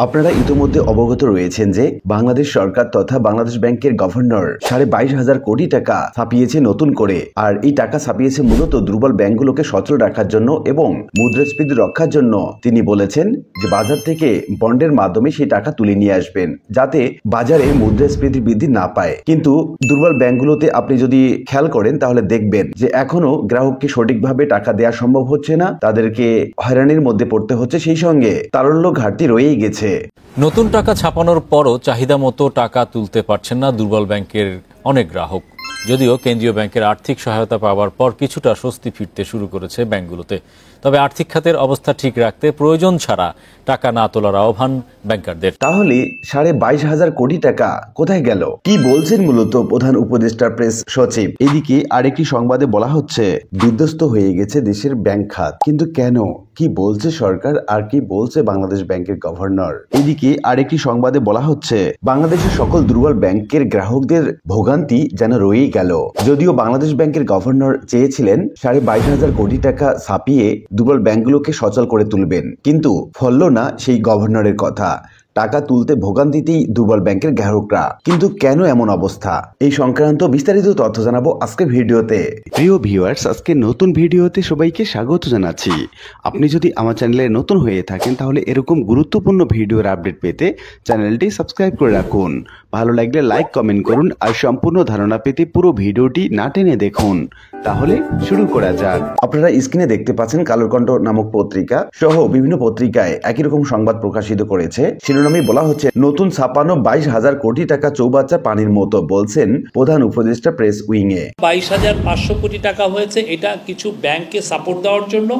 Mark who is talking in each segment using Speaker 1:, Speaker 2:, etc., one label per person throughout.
Speaker 1: আপনারা ইতিমধ্যে অবগত রয়েছেন যে বাংলাদেশ সরকার তথা বাংলাদেশ ব্যাংকের গভর্নর 22,500 কোটি টাকা ছাপিয়েছে নতুন করে। আর এই টাকা ছাপিয়েছে মূলত দুর্বল ব্যাংকগুলোকে সচল রাখার জন্য এবং মুদ্রাস্ফীতি রক্ষার জন্য। তিনি বলেছেন যে বাজার থেকে বন্ডের মাধ্যমে সেই টাকা তুলে নিয়ে আসবেন যাতে বাজারে মুদ্রাস্ফীতি বৃদ্ধি না পায়। কিন্তু দুর্বল ব্যাংকগুলোতে আপনি যদি খেয়াল করেন তাহলে দেখবেন যে এখনো গ্রাহককে সঠিকভাবে টাকা দেওয়া সম্ভব হচ্ছে না, তাদেরকে হয়রানির মধ্যে পড়তে হচ্ছে, সেই সঙ্গে তারল্য ঘাটতি রয়েই গেছে।
Speaker 2: নতুন টাকা ছাপানোর পরও চাহিদা মতো টাকা তুলতে পারছেন না দুর্বল ব্যাংকের অনেক গ্রাহক। যদিও কেন্দ্রীয় ব্যাংকের আর্থিক সহায়তা পাওয়ার পর কিছুটা স্বস্তি ফিরতে শুরু করেছে ব্যাংকগুলোতে, তবে আর্থিক খাতের অবস্থা ঠিক রাখতে প্রয়োজন ছাড়া টাকা না তোলার আহ্বান ব্যাংকারদের।
Speaker 1: তাহলে 22,500 কোটি টাকা কোথায় গেল? কি বলছেন মূলত প্রধান উপদেষ্টা প্রেস সচিব? এদিকে আরেকটি সংবাদে বলা হচ্ছে বিধ্বস্ত হয়ে গেছে দেশের ব্যাংক খাত। কিন্তু কেন? কি বলছে সরকার আর কি বলছে বাংলাদেশ ব্যাংকের গভর্নর? এদিকে আরেকটি সংবাদে বলা হচ্ছে বাংলাদেশের সকল দুর্বল ব্যাংকের গ্রাহকদের ভোগান্তি যেন রয়েই গেল। যদিও বাংলাদেশ ব্যাংকের গভর্নর চেয়েছিলেন 22,500 কোটি টাকা ছাপিয়ে দুর্বল ব্যাংকগুলোকে সচল করে তুলবেন, কিন্তু ফলল না সেই গভর্নরের কথা। টাকা তুলতে ভোগান্তিতেই দুর্বল ব্যাংকের গ্রাহকরা। কিন্তু কেন এমন অবস্থা? এই সংক্রান্ত বিস্তারিত তথ্য জানাবো আজকের ভিডিওতে। প্রিয় ভিউয়ার্স, আজকে নতুন ভিডিওতে সবাইকে স্বাগত জানাচ্ছি। আপনি যদি আমার চ্যানেলে নতুন হয়ে থাকেন তাহলে এরকম গুরুত্বপূর্ণ ভিডিওর আপডেট পেতে চ্যানেলটি সাবস্ক্রাইব করে রাখুন। ভালো লাগলে লাইক কমেন্ট করুন আর সম্পূর্ণ ধারণা পেতে পুরো ভিডিওটি না টেনে দেখুন। তাহলে শুরু করা যাক। আপনারা স্ক্রিনে দেখতে পাচ্ছেন কালোর কণ্ঠ নামক পত্রিকা সহ বিভিন্ন পত্রিকায় একই রকম সংবাদ প্রকাশিত করেছে। শিরোনামে বলা হচ্ছে নতুন ছাপানো 22,000 কোটি টাকা চৌবাচ্চা পানির মতো, বলছেন প্রধান উপদেষ্টা প্রেস উইং এ।
Speaker 3: 22,500 কোটি টাকা হয়েছে, এটা কিছু ব্যাংককে সাপোর্ট দেওয়ার জন্য,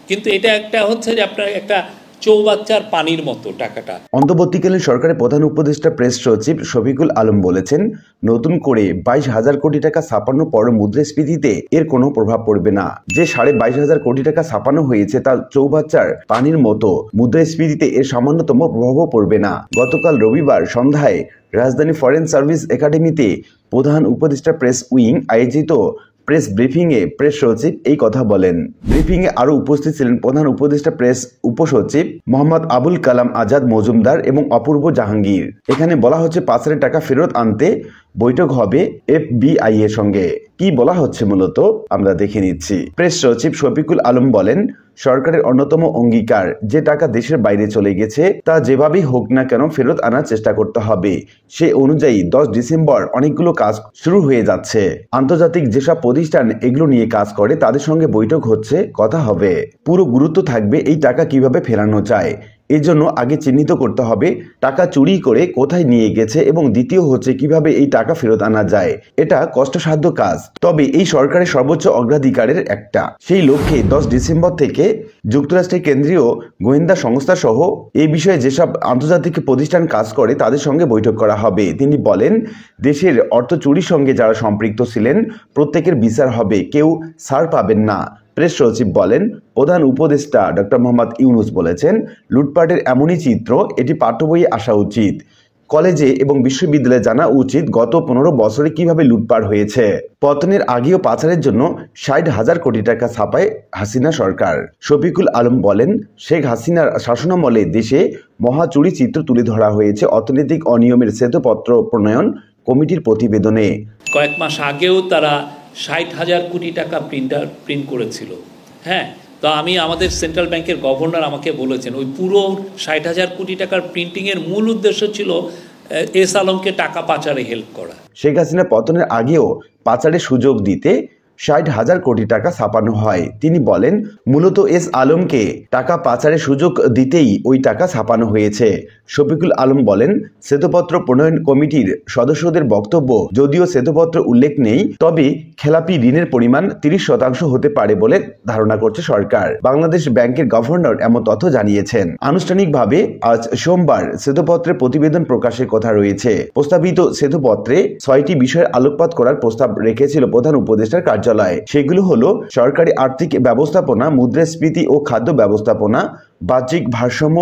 Speaker 3: কিন্তু এটা একটা হচ্ছে যে আপনার একটা চৌবাচ্চার পানির মতো টাকাটা।
Speaker 1: অন্তর্বর্তীকালীন সরকারের প্রধান উপদেষ্টা প্রেস সচিব শফিকুল আলম বলেছেন নতুন করে 22,000 কোটি টাকা ছাপানো পর মুদ্রাস্ফীতিতে এর কোনো প্রভাব পড়বে না। যে 22,500 কোটি টাকা ছাপানো হয়েছে তা চৌবাচ্চার পানির মতো, মুদ্রাস্ফীতিতে এর সামান্যতম প্রভাবও পড়বে না। গতকাল রবিবার সন্ধ্যায় রাজধানী ফরেন সার্ভিস একাডেমিতে প্রধান উপদেষ্টা প্রেস উইং আয়োজিত প্রেস ব্রিফিং এ প্রেস সচিব এই কথা বলেন। ব্রিফিং এ আরো উপস্থিত ছিলেন প্রধান উপদেষ্টা প্রেস উপসচিব মোহাম্মদ আবুল কালাম আজাদ মজুমদার এবং অপূর্ব জাহাঙ্গীর। এখানে বলা হচ্ছে পাচারের টাকা ফেরত আনতে বৈঠক হবে FBI এর সঙ্গে। কি বলা হচ্ছে মূলত আমরা দেখে নিচ্ছি। প্রেস সচিব শফিকুল আলম বলেন সরকারের অন্যতম অঙ্গীকার যে টাকা দেশের বাইরে চলে গেছে তা যেভাবেই হোক না কেন ফেরত আনার চেষ্টা করতে হবে। সে অনুযায়ী 10 ডিসেম্বর অনেকগুলো কাজ শুরু হয়ে যাচ্ছে। আন্তর্জাতিক যেসব প্রতিষ্ঠান এগুলো নিয়ে কাজ করে তাদের সঙ্গে বৈঠক হচ্ছে, কথা হবে। পুরো গুরুত্ব থাকবে এই টাকা কিভাবে ফেরানো যায়। এর জন্য আগে চিহ্নিত করতে হবে টাকা চুরি করে কোথায় নিয়ে গেছে এবং দ্বিতীয় হচ্ছে কিভাবে এই টাকা ফেরত আনা যায়। এটা কষ্টসাধ্য কাজ, তবে এই সরকারের সর্বোচ্চ অগ্রাধিকারের একটা। সেই লক্ষ্যে 10 ডিসেম্বর থেকে যুক্তরাষ্ট্রের কেন্দ্রীয় গোয়েন্দা সংস্থা সহ এই বিষয়ে যেসব আন্তর্জাতিক প্রতিষ্ঠান কাজ করে তাদের সঙ্গে বৈঠক করা হবে। তিনি বলেন দেশের অর্থ চুরির সঙ্গে যারা সম্পৃক্ত ছিলেন প্রত্যেকের বিচার হবে, কেউ ছাড় পাবেন না। প্রেস সচিব বলেন প্রধান উপদেষ্টা ডক্টর মোহাম্মদ ইউনুস বলেছেন লুটপাটের এমনই চিত্র এটি পাঠ্য বইয়ে আসা উচিত, কলেজে এবং বিশ্ববিদ্যালয়ে জানা উচিত গত 15 বছরে কিভাবে লুটপাট হয়েছে। পতনের আগেও পাচারের জন্য 60,000 কোটি টাকা ছাপায় হাসিনা সরকার। শফিকুল আলম বলেন শেখ হাসিনার শাসনামলে দেশে মহা চুরি চিত্র তুলে ধরা হয়েছে অর্থনৈতিক অনিয়মের শ্বেতপত্র প্রণয়ন কমিটির প্রতিবেদনে।
Speaker 3: কয়েক মাস আগেও তারা 60,000 কোটি টাকা প্রিন্ট করেছিল। হ্যাঁ, তো আমি আমাদের সেন্ট্রাল ব্যাংকের গভর্নর আমাকে বলেছেন ওই পুরো 60,000 কোটি টাকার প্রিন্টিংয়ের মূল উদ্দেশ্য ছিল এস আলমকে টাকা পাচারে হেল্প করা।
Speaker 1: শেখ হাসিনা পতনের আগেও পাচারের সুযোগ দিতে 60,000 কোটি টাকা ছাপানো হয়। তিনি বলেন মূলত এস আলমকে টাকা পাচারের সুযোগ দিতেই ওই টাকা ছাপানো হয়েছে। শফিকুল আলম বলেন শ্বেতপত্র প্রণয়ন কমিটির সদস্যদের বক্তব্য যদিও শ্বেতপত্র উল্লেখ নেই, তবে খেলাপি ঋণের পরিমাণ 30% হতে পারে বলে ধারণা করছে সরকার। বাংলাদেশ ব্যাংকের গভর্নর এমন তথ্য জানিয়েছেন। আনুষ্ঠানিকভাবে আজ সোমবার শ্বেতপত্রের প্রতিবেদন প্রকাশের কথা রয়েছে। প্রস্তাবিত শ্বেতপত্রে 6টি বিষয়ের আলোকপাত করার প্রস্তাব রেখেছিল প্রধান উপদেষ্টার কার্যালয়। সেগুলো হলো সরকারি আর্থিক ব্যবস্থাপনা, মুদ্রাস্ফীতি ও খাদ্য ব্যবস্থাপনা, বাহ্যিক ভারসাম্য,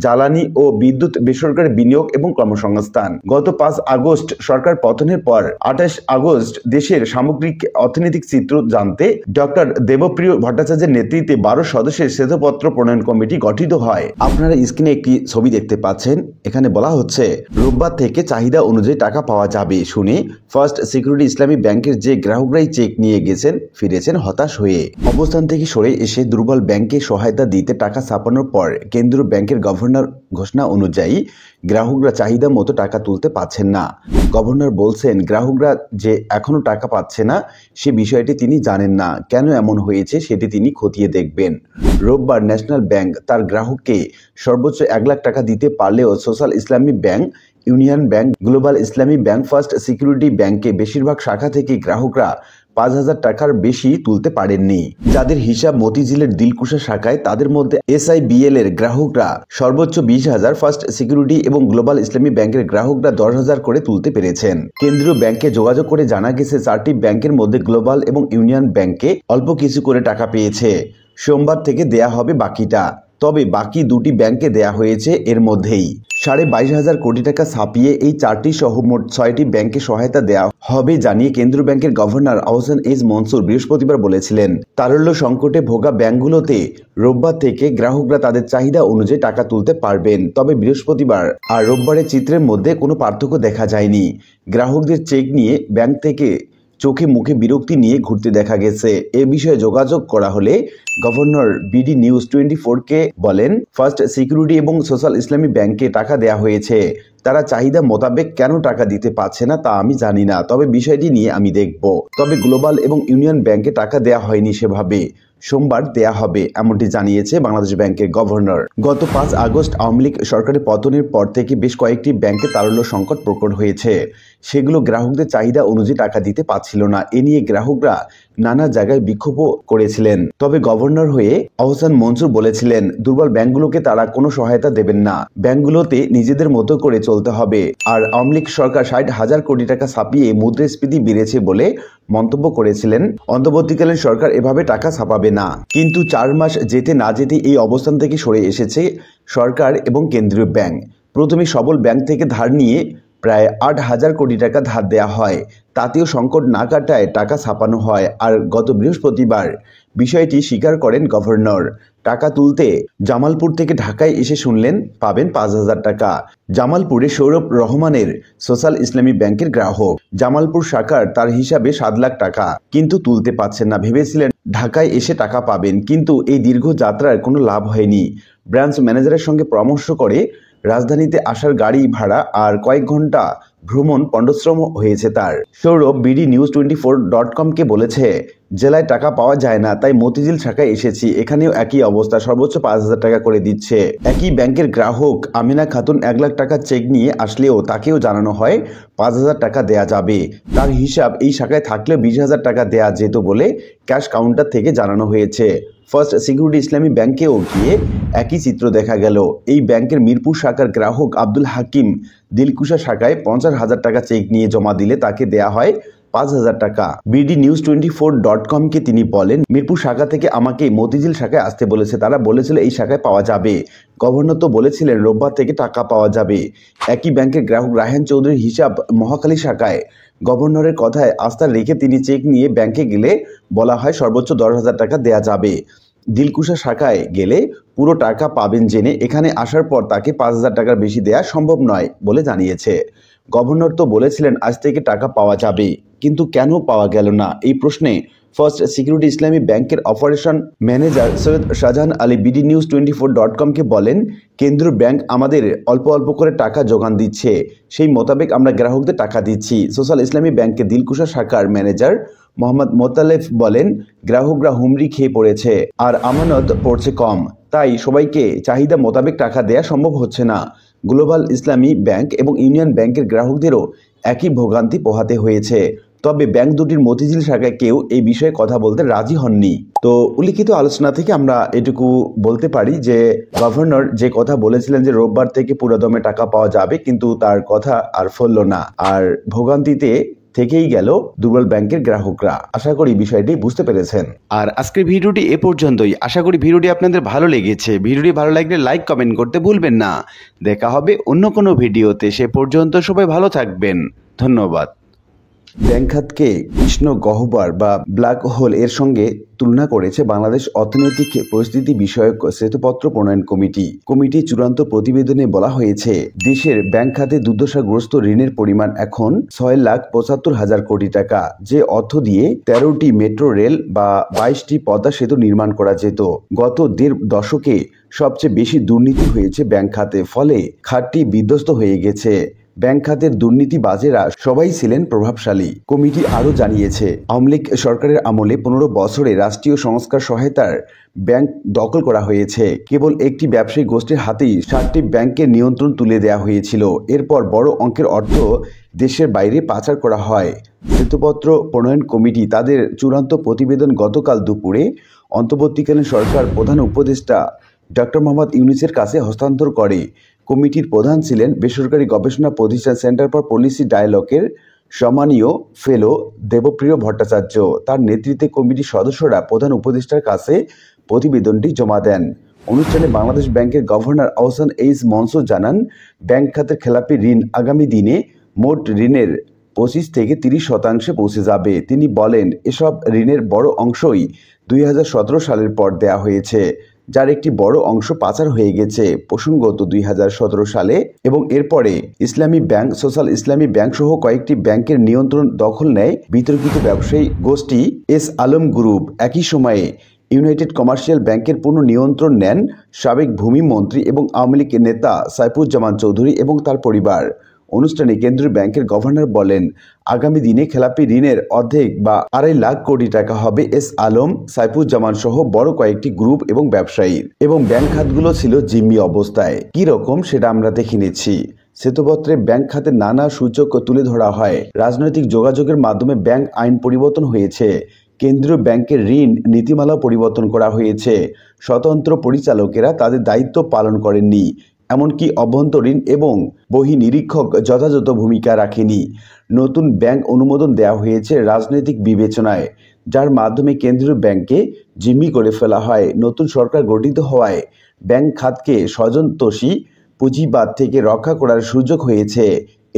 Speaker 1: জ্বালানি ও বিদ্যুৎ, বেসরকারি বিনিয়োগ এবং কর্মসংস্থান। গত 5 আগস্ট সরকার পতনের পর 28 আগস্ট দেশের সামগ্রিক অর্থনৈতিক চিত্র জানতে ডক্টর দেবপ্রিয় ভট্টাচার্যের নেতৃত্বে 12 সদস্যের শ্বেতপত্র প্রণয়ন কমিটি গঠিত হয়। আপনারা স্ক্রিনে একটি ছবি দেখতে পাচ্ছেন। এখানে বলা হচ্ছে রোববার থেকে চাহিদা অনুযায়ী টাকা পাওয়া যাবে শুনে ফার্স্ট সিকিউরিটি ইসলামী ব্যাংকের যে গ্রাহকরাই চেক নিয়ে গেছেন ফিরেছেন হতাশ হয়ে। অবস্থান থেকে সরে এসে দুর্বল ব্যাংকে সহায়তা দিতে টাকা ছাপানোর পর কেন্দ্রীয় ব্যাংকের গভর্নর ঘোষণা অনুযায়ী গ্রাহকরা চাহিদা মতো টাকা তুলতে পারছেন না। গভর্নর বলছেন গ্রাহকরা যে এখনো টাকা পাচ্ছে না সে বিষয়টি তিনি জানেন না। কেন এমন হয়েছে সেটি তিনি খতিয়ে দেখবেন। রোববার ন্যাশনাল ব্যাংক তার গ্রাহককে সর্বোচ্চ 1 লাখ টাকা দিতে পারলেও সোশ্যাল ইসলামী ব্যাংক, ইউনিয়ন ব্যাংক, গ্লোবাল ইসলামী ব্যাংক, ফার্স্ট সিকিউরিটি ব্যাংকে বেশিরভাগ শাখা থেকে গ্রাহকরা 5,000 টাকার বেশি তুলতে পারেননি। যাদের হিসাব মতিঝিলের দিলকুশা শাখায় তাদের মধ্যে SIBL এর গ্রাহকরা সর্বোচ্চ 20,000, ফার্স্ট সিকিউরিটি এবং গ্লোবাল ইসলামী ব্যাংকের গ্রাহকরা 10,000 করে তুলতে পেরেছেন। কেন্দ্রীয় ব্যাংকে যোগাযোগ করে জানা গেছে 4টি ব্যাংকের মধ্যে গ্লোবাল এবং ইউনিয়ন ব্যাংকে অল্প কিছু করে টাকা পেয়েছে। সোমবার থেকে দেয়া হবে বাকিটা। তবে বাকি 2টি ব্যাংকে দেয়া হয়েছে এর মধ্যেই। 22,500 কোটি টাকা ছাপিয়ে এই 4টি সহ মোট 6টি ব্যাংকে সহায়তা দেওয়া হবে জানিয়ে কেন্দ্রীয় ব্যাংকের গভর্নর আহসান এইচ মনসুর বৃহস্পতিবার বলেছিলেন। তারল্য সংকটে ভোগা ব্যাংকগুলোতে রোববার থেকে গ্রাহকরা তাদের চাহিদা অনুযায়ী টাকা তুলতে পারবেন। তবে বৃহস্পতিবার আর রোববারের চিত্রের মধ্যে কোনো পার্থক্য দেখা যায়নি। গ্রাহকদের চেক নিয়ে ব্যাংক থেকে চোখে মুখে বিরক্তি নিয়ে ঘুরতে দেখা গেছে। এ বিষয়ে যোগাযোগ করা হলে গভর্নর BD নিউজ 24কে বলেন, ফার্স্ট সিকিউরিটি এবং সোশ্যাল ইসলামী ব্যাংকে টাকা দেয়া হয়েছে। তারা চাহিদা মোতাবেক কেন টাকা দিতে পারছে না তা আমি জানি না, তবে বিষয়টি নিয়ে আমি দেখব। তবে গ্লোবাল এবং ইউনিয়ন ব্যাংকে টাকা দেয়া হয়নি সেভাবে, সোমবার দেয়া হবে এমনটি জানিয়েছে বাংলাদেশ ব্যাংকের গভর্নর। গত 5 আগস্ট আওয়ামী লীগ সরকারের পতনের পর থেকে বেশ কয়েকটি ব্যাংকে তারল্য সংকট প্রকট হয়েছে। সেগুলো গ্রাহকদের চাহিদা অনুযায়ী টাকা দিতে পারছিল না। এ নিয়ে গ্রাহকরা নানা জায়গায় বিক্ষোভও করেছিলেন। তবে গভর্নর হয়ে আহসান মনসুর বলেছিলেন দুর্বল ব্যাংকগুলোকে তারা কোনো সহায়তা দেবেন না, ব্যাংকগুলোতে নিজেদের মতো করে চলতে হবে। আর আওয়ামী লীগ সরকার 60,000 কোটি টাকা ছাপিয়ে মুদ্রাস্ফীতি বেড়েছে বলে মন্তব্য করেছিলেন। অন্তর্বর্তীকালীন সরকার এভাবে টাকা ছাপাবে না। কিন্তু 4 মাস যেতে না যেতে এই অবস্থান থেকে সরে এসেছে সরকার এবং কেন্দ্রীয় ব্যাংক। প্রথমে সবল ব্যাংক থেকে ধার নিয়ে প্রায় 8,000 কোটি টাকা ধার দেওয়া হয়, তাতেও সংকট না কাটায় টাকা ছাপানো হয়। আর গত বৃহস্পতিবার বিষয়টি স্বীকার করেন গভর্নর। টাকা তুলতে জামালপুর থেকে ঢাকায় এসে শুনলেন পাবেন 5,000 টাকা। জামালপুরে সৌরভ রহমানের সোশ্যাল ইসলামী ব্যাংকের গ্রাহক। জামালপুর শাখার তার হিসাবে 7 লাখ টাকা, কিন্তু তুলতে পারছেন না। ভেবেছিলেন ঢাকায় এসে টাকা পাবেন, কিন্তু এই দীর্ঘ যাত্রার কোনো লাভ হয়নি। ব্রাঞ্চ ম্যানেজারের সঙ্গে পরামর্শ করে রাজধানীতে আসার গাড়ি ভাড়া আর কয়েক ঘন্টা ভ্রমণ পণ্ডশ্রম হয়েছে তার। সৌরভ BD নিউজ 24.com-কে বলেছে, জেলায় টাকা পাওয়া যায় না, তাই মতিঝিল শাখায় এসেছি। এখানেও একই অবস্থা, সর্বোচ্চ 5,000 টাকা করে দিচ্ছে। একই ব্যাংকের গ্রাহক আমিনা খাতুন 1 লাখ টাকা চেক নিয়ে আসলেও তাকেও জানানো হয় 5,000 টাকা দেয়া যাবে। তার হিসাব এই শাখায় থাকলেও 20,000 টাকা দেয়া যেত বলে ক্যাশ কাউন্টার থেকে জানানো হয়েছে। ফার্স্ট সিকিউরিটি ইসলামী ব্যাংকেও গিয়ে একই চিত্র দেখা গেল। এই ব্যাংকের মিরপুর শাখার গ্রাহক আব্দুল হাকিম দিলকুশা শাখায় 50,000 টাকা চেক নিয়ে জমা দিলে তাকে দেয়া হয় 5,000 টাকা। BD নিউজ 24.com-কে তিনি বলেন, মিরপুর শাখা থেকে আমাকে মতিঝিল শাখায় আসতে বলেছে। তারা বলেছিল এই শাখায় পাওয়া যাবে। গভর্নর তো বলেছিলেন রোববার থেকে টাকা পাওয়া যাবে। একই ব্যাংকের গ্রাহক রায়হান চৌধুরীর হিসাব মহাখালী শাখায়। গভর্নরের কথায় আস্থা রেখে তিনি চেক নিয়ে ব্যাংকে গেলে বলা হয় সর্বোচ্চ 10,000 টাকা দেয়া যাবে। দিলকুশা শাখায় গেলে পুরো টাকা পাবেন জেনে এখানে আসার পর তাকে 5,000 টাকার বেশি দেয়া সম্ভব নয় বলে জানিয়েছে। গভর্নর তো বলেছিলেন আজ থেকে টাকা পাওয়া যাবে, কিন্তু কেন পাওয়া গেল না? এই প্রশ্নে ফার্স্ট সিকিউরিটি ইসলামী ব্যাংকের operation manager Syed Shahjahan Ali BD news 24.com-কে বলেন, কেন্দ্রীয় ব্যাংক আমাদের অল্প অল্প করে টাকা যোগান দিচ্ছে, সেই মোতাবেক আমরা গ্রাহকদের টাকা দিচ্ছি। সোশ্যাল ইসলামী ব্যাংকের দিলকুশা শাখার ম্যানেজার মোহাম্মদ মোতালেফ বলেন, গ্রাহকরা হুমড়ি খেয়ে পড়েছে আর আমানত পড়ছে কম, তাই সবাইকে চাহিদা মোতাবেক টাকা দেয়া সম্ভব হচ্ছে না। গ্লোবাল ইসলামী ব্যাংক এবং ইউনিয়ন ব্যাংকের গ্রাহকদেরও একই ভোগান্তি পোহাতে হয়েছে। তবে ব্যাংক দুটির মতিঝিল শাখায় কেউ এই বিষয়ে কথা বলতে রাজি হননি। তো উল্লিখিত আলোচনা থেকে আমরা এটুকু বলতে পারি যে গভর্নর যে কথা বলেছিলেন যে রোববার থেকে পুরোদমে টাকা পাওয়া যাবে, কিন্তু তার কথা আর ফলল না। আর ভোগান্তিতে থেকেই গেল দুর্বল ব্যাংকের গ্রাহকরা। আশা করি বিষয়টি বুঝতে পেরেছেন। আর আজকের ভিডিওটি এ পর্যন্তই। আশা করি ভিডিওটি আপনাদের ভালো লেগেছে। ভিডিওটি ভালো লাগলে লাইক কমেন্ট করতে ভুলবেন না। দেখা হবে অন্য কোনো ভিডিওতে। সে পর্যন্ত সবাই ভালো থাকবেন। ধন্যবাদ। ব্যাংক খাতকে কৃষ্ণ গহ্বর বা ব্ল্যাক হোল এর সঙ্গে তুলনা করেছে বাংলাদেশ অর্থনৈতিক পরিস্থিতি বিষয়ক শ্বেতপত্র প্রণয়ন কমিটি। কমিটির চূড়ান্ত প্রতিবেদনে বলা হয়েছে, দেশের ব্যাংক খাতে দুর্দশাগ্রস্ত ঋণের পরিমাণ এখন 6,75,000 কোটি টাকা, যে অর্থ দিয়ে 13টি মেট্রো রেল বা 22টি পদ্মা সেতু নির্মাণ করা যেত। গত 1.5 দশকে সবচেয়ে বেশি দুর্নীতি হয়েছে ব্যাংক খাতে, ফলে খাতটি বিধ্বস্ত হয়ে গেছে। ব্যাংক খাতের দুর্নীতিবাজেরা সবাই ছিলেন প্রভাবশালী। কমিটি আরও জানিয়েছে, আওয়ামী লীগ সরকারের আমলে 15 বছরে রাষ্ট্রীয় সংস্কার সহায়তার ব্যাংক দখল করা হয়েছে। কেবল একটি ব্যবসায়ী গোষ্ঠীর হাতেই 7টি ব্যাংকের নিয়ন্ত্রণ তুলে দেওয়া হয়েছিল। এরপর বড় অঙ্কের অর্থ দেশের বাইরে পাচার করা হয়। শ্বেতপত্র প্রণয়ন কমিটি তাদের চূড়ান্ত প্রতিবেদন গতকাল দুপুরে অন্তর্বর্তীকালীন সরকার প্রধান উপদেষ্টা ডক্টর মোহাম্মদ ইউনূসের কাছে হস্তান্তর করে। কমিটির প্রধান ছিলেন বেসরকারি গবেষণা প্রতিষ্ঠান সেন্টার ফর পলিসি ডায়ালগের সম্মানীয় ফেলো দেবপ্রিয় ভট্টাচার্য। তার নেতৃত্বে কমিটির সদস্যরা প্রধান উপদেষ্টার কাছে প্রতিবেদনটি জমা দেন। অনুষ্ঠানে বাংলাদেশ ব্যাংকের গভর্নর আহসান এইচ মনসুর জানান, ব্যাংক খাতের খেলাপি ঋণ আগামী দিনে মোট ঋণের 25 থেকে 30% পৌঁছে যাবে। তিনি বলেন, এসব ঋণের বড় অংশই 2017 সালের পর দেয়া হয়েছে, যার একটি বড় অংশ পাচার হয়ে গেছে। প্রসঙ্গত 2017 সালে এবং এরপরে ইসলামী ব্যাংক, সোশ্যাল ইসলামী ব্যাংক সহ কয়েকটি ব্যাংকের নিয়ন্ত্রণ দখল নেয় বিতর্কিত ব্যবসায়ী গোষ্ঠী এস আলম গ্রুপ। একই সময়ে ইউনাইটেড কমার্শিয়াল ব্যাংকের পূর্ণ নিয়ন্ত্রণ নেন সাবেক ভূমি মন্ত্রী এবং আওয়ামী লীগ নেতা সাইফুজ্জামান চৌধুরী এবং তার পরিবার। অনুষ্ঠানে কেন্দ্রীয় ব্যাংকের গভর্নর বলেন, আগামী দিনে খেলাপি ঋণের অর্ধেক বা 2.5 লাখ কোটি টাকা হবে এস আলম, সাইফুজ্জামান সহ বড় কয়েকটি গ্রুপ এবং ব্যবসায়ীর, এবং ব্যাংক খাতগুলো ছিল জিম্মি অবস্থায়। কি রকম সেটা আমরা দেখে নিচ্ছি। শ্বেতপত্রে ব্যাংক খাতের নানা সূচক তুলে ধরা হয়। রাজনৈতিক যোগাযোগের মাধ্যমে ব্যাংক আইন পরিবর্তন হয়েছে। কেন্দ্রীয় ব্যাংকের ঋণ নীতিমালা পরিবর্তন করা হয়েছে। স্বতন্ত্র পরিচালকেরা তাদের দায়িত্ব পালন করেননি। এমনকি অভ্যন্তরীণ এবং বহিঃনিরীক্ষক যথাযথ ভূমিকা রাখেনি। নতুন ব্যাংক অনুমোদন দেওয়া হয়েছে রাজনৈতিক বিবেচনায়, যার মাধ্যমে কেন্দ্রীয় ব্যাংককে জিম্মি করে ফেলা হয়। নতুন সরকার গঠিত হওয়ায় ব্যাংক খাতকে স্বজনতোষী পুঁজিবাদ থেকে রক্ষা করার সুযোগ হয়েছে।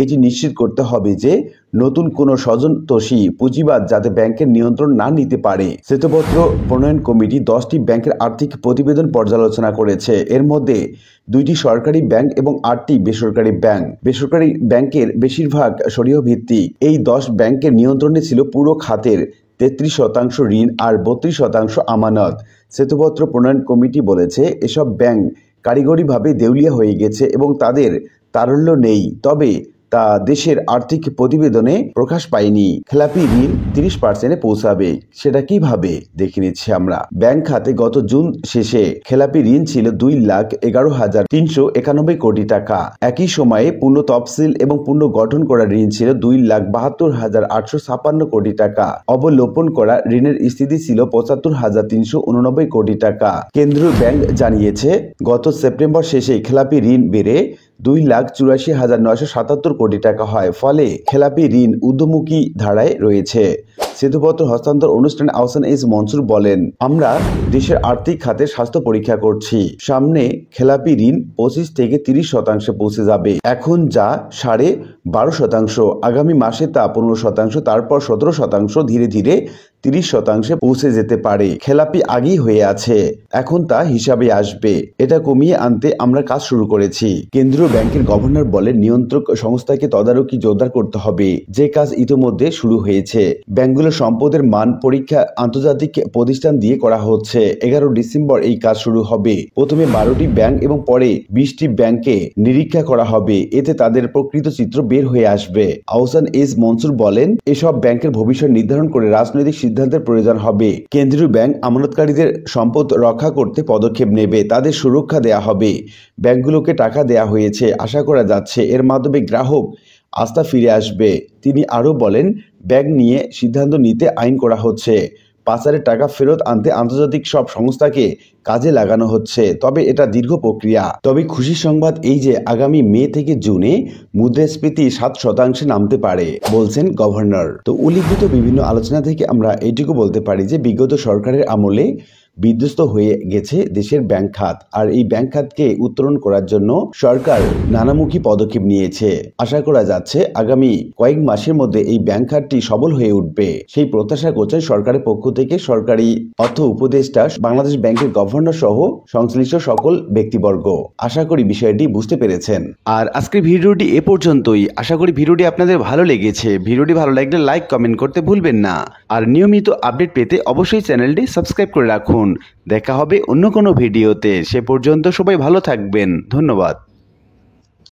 Speaker 1: এটি নিশ্চিত করতে হবে যে নতুন কোনো স্বজনতোষী পুঁজিবাদ যাতে ব্যাংকের নিয়ন্ত্রণ না নিতে পারে। শ্বেতপত্র প্রণয়ন কমিটি 10টি ব্যাংকের আর্থিক প্রতিবেদন পর্যালোচনা করেছে। এর মধ্যে 2টি সরকারি ব্যাংক এবং 8টি বেসরকারি ব্যাংক। বেসরকারি ব্যাংকের বেশিরভাগ সরিহ ভিত্তিক। এই 10 ব্যাংকের নিয়ন্ত্রণে ছিল পুরো খাতের 33% ঋণ আর 32% আমানত। শ্বেতপত্র প্রণয়ন কমিটি বলেছে, এসব ব্যাংক কারিগরিভাবে দেউলিয়া হয়ে গেছে এবং তাদের তারল্য নেই, তবে তা দেশের আর্থিক প্রতিবেদনে প্রকাশ পায়নি। খেলাপি ঋণ 30% পৌঁছাবে, সেটা কিভাবে দেখে নিচ্ছি আমরা। ব্যাংক খাতে গত জুন শেষে খেলাপি ঋণ ছিল 2,11,391 কোটি টাকা। একই সময়ে পূর্ণ তফসিল এবং পূর্ণ গঠন করা ঋণ ছিল 2,72,856 কোটি টাকা। অবলোপন করা ঋণের স্থিতি ছিল 75,389 কোটি টাকা। কেন্দ্রীয় ব্যাংক জানিয়েছে, গত সেপ্টেম্বর শেষে খেলাপি ঋণ বেড়ে 2,84,977 কোটি টাকা হয়। ফলে খেলাপি ঋণ ঊর্ধ্বমুখী ধারায় রয়েছে। শ্বেতপত্র হস্তান্তর অনুষ্ঠানে আহসান এইচ মনসুর বলেন, আমরা দেশের আর্থিক খাতের স্বাস্থ্য পরীক্ষা করছি। সামনে খেলাপি ঋণ 25 থেকে 30% পৌঁছে যাবে। এখন যা 12.5%, আগামী মাসে তা 15%, তারপর 17%, ধীরে ধীরে 30% পৌঁছে যেতে পারে। খেলাপি আগেই হয়ে আছে, এখন তা হিসাবে আসবে। এটা কমিয়ে আনতে আমরা কাজ শুরু করেছি। কেন্দ্রীয় ব্যাংকের গভর্নর বলেন, নিয়ন্ত্রক সংস্থাকে তদারকি জোরদার করতে হবে, যে কাজ ইতিমধ্যে শুরু হয়েছে। ব্যাংকগুলোর সম্পদের মান পরীক্ষা আন্তর্জাতিক প্রতিষ্ঠান দিয়ে করা হচ্ছে। 11 ডিসেম্বর এই কাজ শুরু হবে। প্রথমে 12টি ব্যাংক এবং পরে 20টি ব্যাংকে নিরীক্ষা করা হবে। এতে তাদের প্রকৃত চিত্র বের হয়ে আসবে। আহসান এইচ মনসুর বলেন, এসব ব্যাংকের ভবিষ্যৎ নির্ধারণ করে রাজনৈতিক সিদ্ধান্তের প্রয়োজন হবে। কেন্দ্রীয় ব্যাংক আমানতকারীদের সম্পদ রক্ষা করতে পদক্ষেপ নেবে, তাদের সুরক্ষা দেয়া হবে। ব্যাংকগুলোকে টাকা দেয়া হয়েছে, আশা করা যাচ্ছে এর মাধ্যমে গ্রাহক আস্থা ফিরে আসবে। তিনি আরও বলেন, ব্যাংক নিয়ে সিদ্ধান্ত নিতে আইন করা হচ্ছে। পাচারের টাকা ফেরত আনতে আন্তর্জাতিক সব সংস্থাকে কাজে লাগানো হচ্ছে, তবে এটা দীর্ঘ প্রক্রিয়া। তবে খুশির সংবাদ এই যে আগামী মে থেকে জুনে মুদ্রাস্ফীতি 7% নামতে পারে বলছেন গভর্নর। তো উল্লিখিত বিভিন্ন আলোচনা থেকে আমরা এইটুকু বলতে পারি যে বিগত সরকারের আমলে বিধ্বস্ত হয়ে গেছে দেশের ব্যাংক খাত, আর এই ব্যাংক খাতকে উত্তরণ করার জন্য সরকার নানামুখী পদক্ষেপ নিয়েছে। আশা করা যাচ্ছে আগামী কয়েক মাসের মধ্যে এই ব্যাংক খাতটি সবল হয়ে উঠবে, সেই প্রত্যাশা করছে সরকারের পক্ষ থেকে সরকারি অর্থ উপদেষ্টা, বাংলাদেশ ব্যাংকের গভর্নর সহ সংশ্লিষ্ট সকল ব্যক্তিবর্গ। আশা করি বিষয়টি বুঝতে পেরেছেন। আর আজকের ভিডিওটি এ পর্যন্তই। আশা করি ভিডিওটি আপনাদের ভালো লেগেছে। ভিডিওটি ভালো লাগলে লাইক কমেন্ট করতে ভুলবেন না, আর নিয়মিত আপডেট পেতে অবশ্যই চ্যানেলটি সাবস্ক্রাইব করে রাখুন। দেখা হবে অন্য কোনো ভিডিওতে। সে পর্যন্ত সবাই ভালো থাকবেন। ধন্যবাদ।